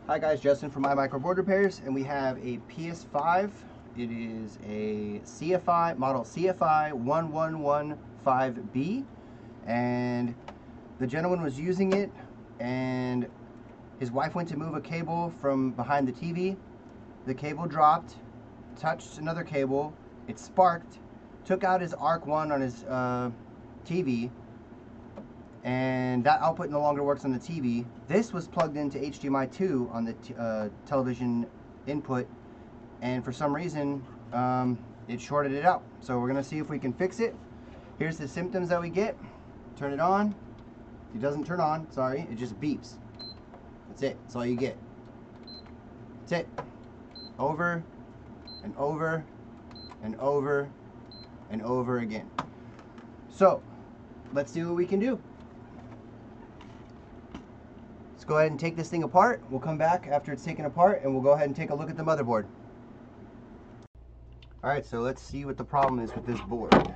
Hi guys, Justin from iMicro Board Repairs, and we have a PS5. It is a CFI, model CFI 1115B, and the gentleman was using it, and his wife went to move a cable from behind the TV. The cable dropped, touched another cable, it sparked, took out his ARC1 on his TV, and that output no longer works on the TV. This was plugged into HDMI 2 on the television input, and for some reason it shorted it out. So we're gonna see if we can fix it. Here's the symptoms that we get. Turn it on. It doesn't turn on, sorry, it just beeps. That's it, that's all you get. That's it. Over and over and over and over again. So let's see what we can do. Let's go ahead and take this thing apart. We'll come back after it's taken apart and we'll go ahead and take a look at the motherboard. Alright, so let's see what the problem is with this board. Let's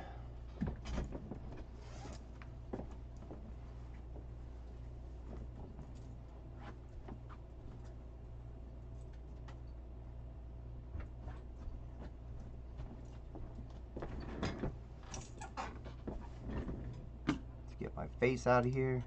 get my face out of here.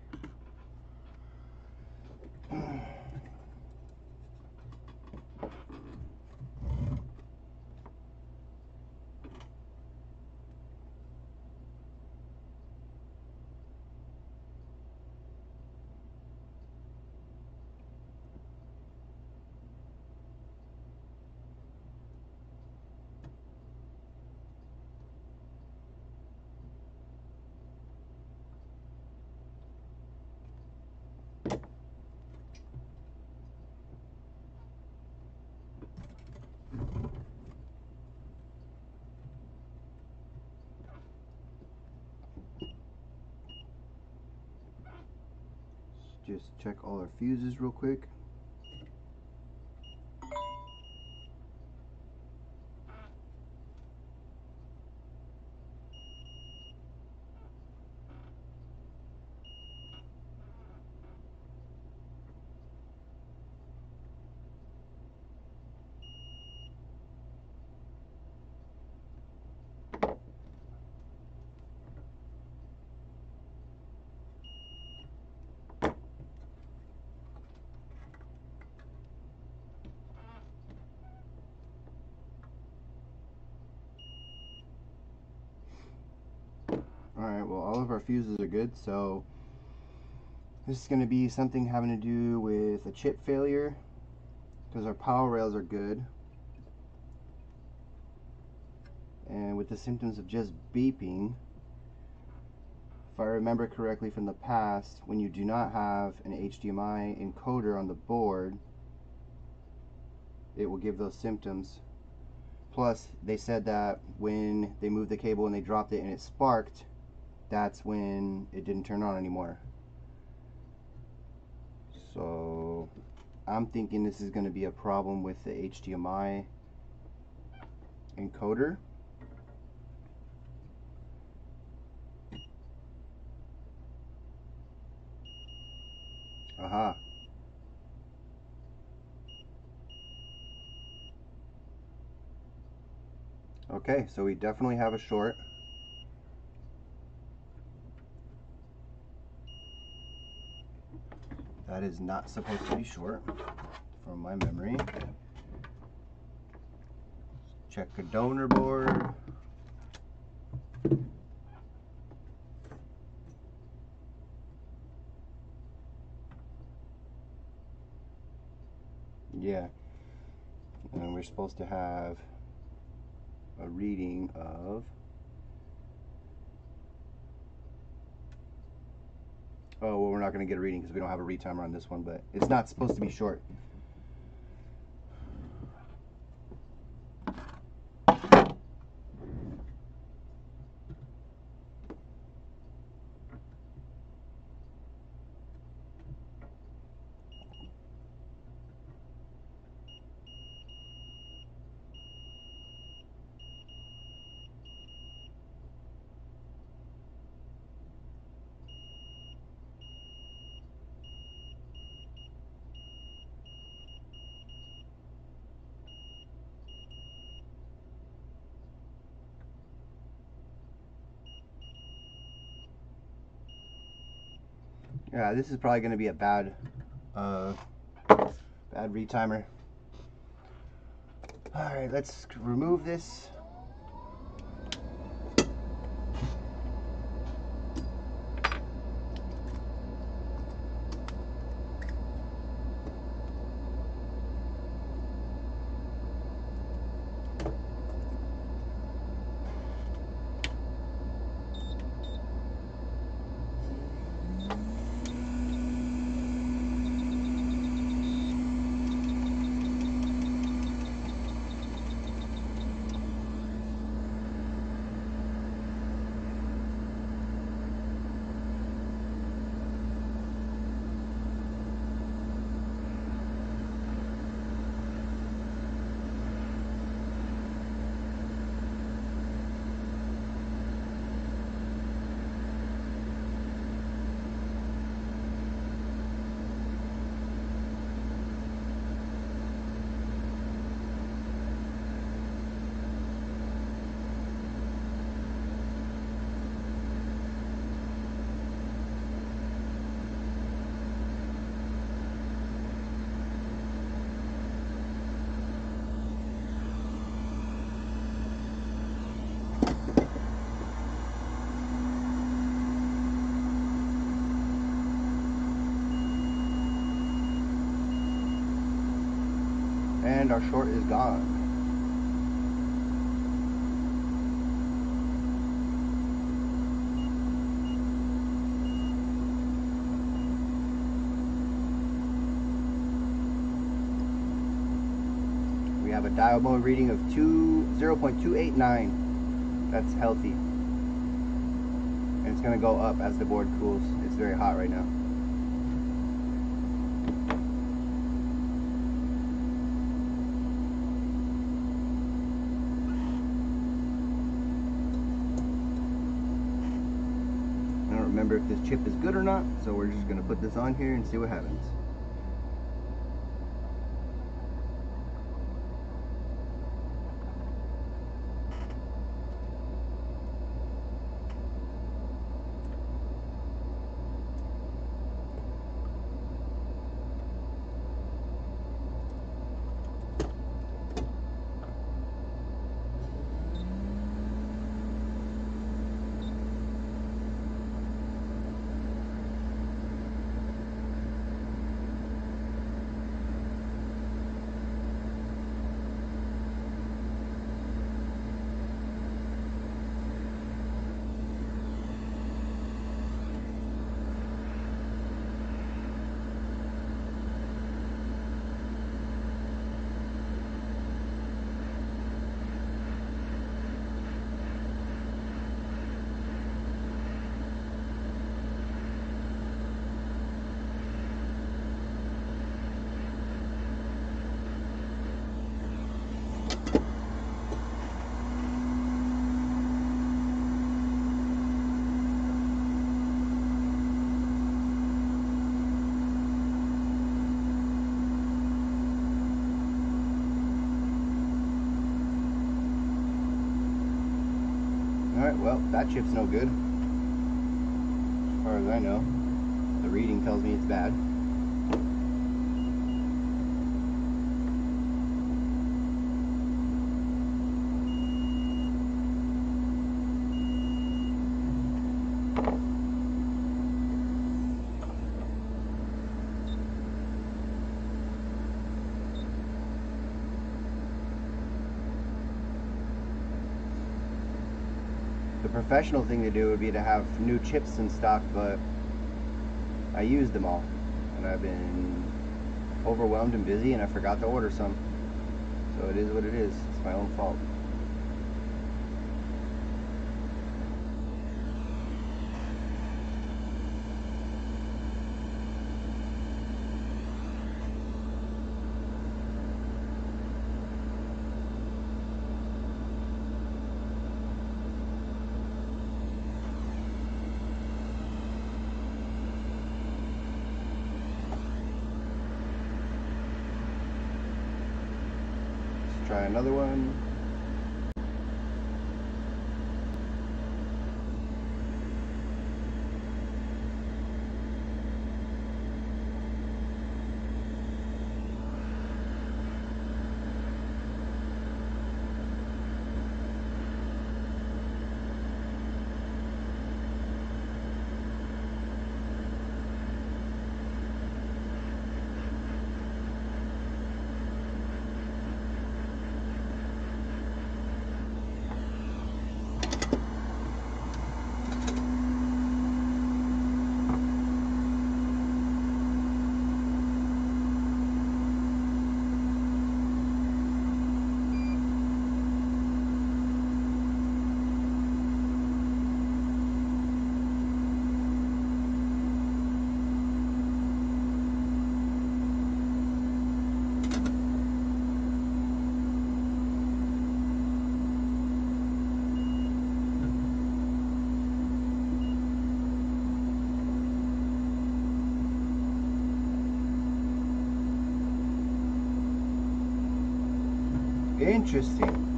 Just check all our fuses real quick. Alright, well, all of our fuses are good, so this is going to be something having to do with a chip failure, because our power rails are good. And with the symptoms of just beeping, if I remember correctly from the past, when you do not have an HDMI encoder on the board, it will give those symptoms. Plus, they said that when they moved the cable and they dropped it and it sparked, that's when it didn't turn on anymore. So I'm thinking this is going to be a problem with the HDMI encoder. Aha. Okay, so we definitely have a short. That is not supposed to be short, from my memory. Check a donor board. Yeah, and we're supposed to have a reading of, oh, well, we're not going to get a reading because we don't have a retimer on this one, but it's not supposed to be short. Yeah, this is probably going to be a bad retimer. Alright, let's remove this. And our short is gone. We have a dial mode reading of 0.289. That's healthy. And it's going to go up as the board cools. It's very hot right now. I don't remember if this chip is good or not, so we're just going to put this on here and see what happens. Alright, well, that chip's no good. As far as I know. The reading tells me it's bad. The professional thing to do would be to have new chips in stock, but I used them all, and I've been overwhelmed and busy, and I forgot to order some. So it is what it is. It's my own fault. Try another one. Interesting.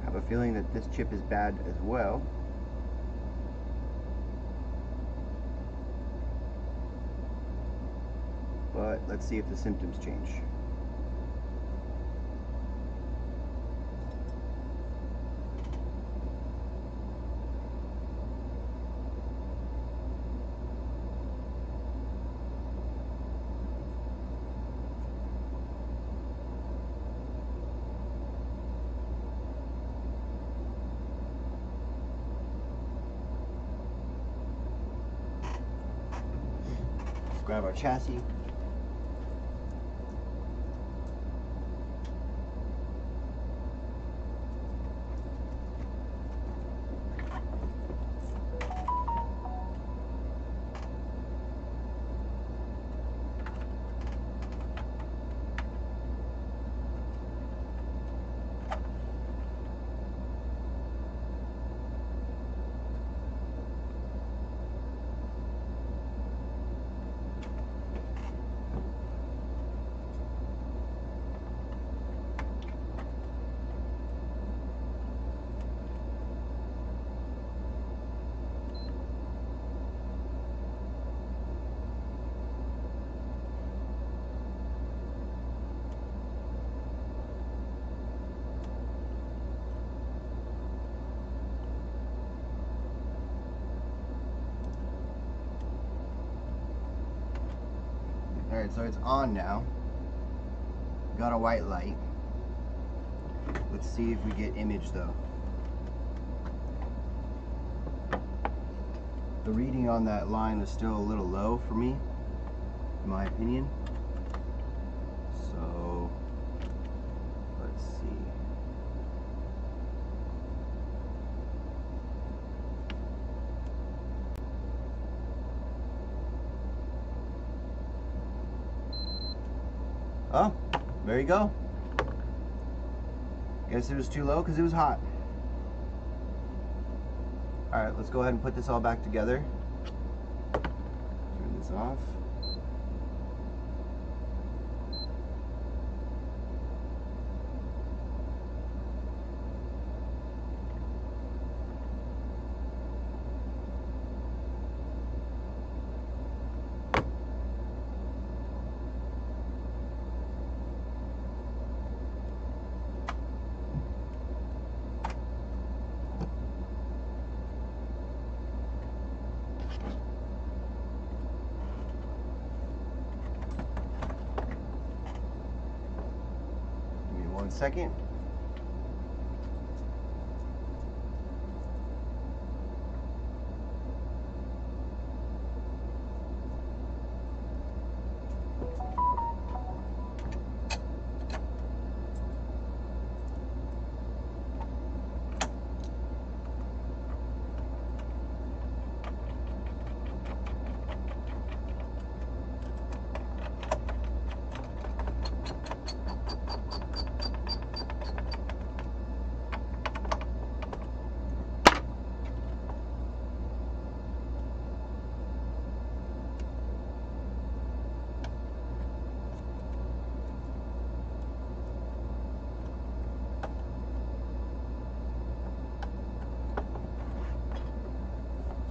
I have a feeling that this chip is bad as well. But let's see if the symptoms change. Let's grab our chassis. Alright, so it's on now. Got a white light. Let's see if we get image though. The reading on that line is still a little low for me, in my opinion. So, let's see. Oh, there you go. Guess it was too low because it was hot. Alright, let's go ahead and put this all back together. Turn this off. Give me 1 second.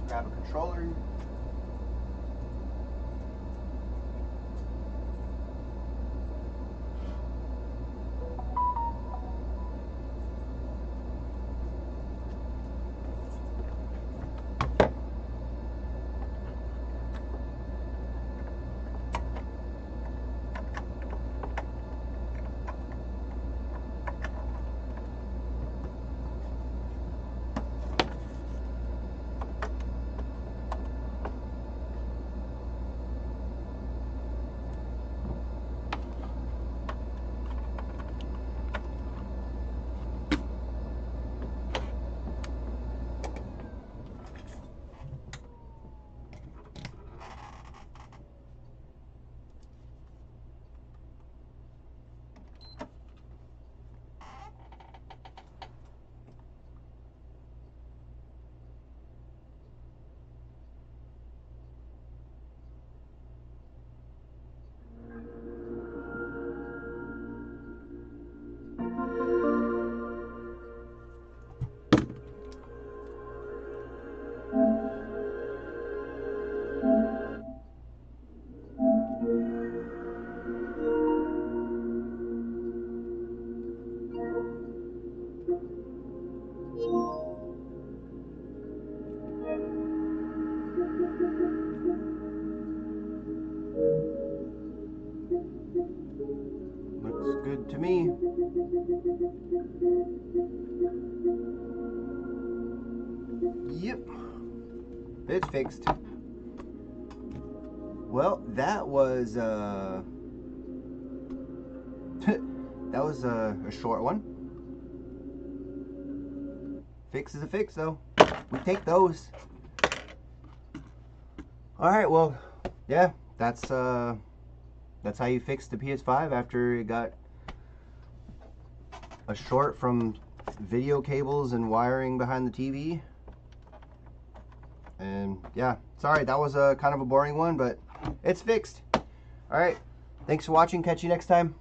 Grab a controller. good to me. Yep, it's fixed. Well, that was that was a short one. Fix is a fix, though. We take those. All right, well, yeah, that's how you fix the PS5 after it got a short from video cables and wiring behind the TV. And yeah, sorry, that was a kind of a boring one, but it's fixed. All right, thanks for watching. Catch you next time.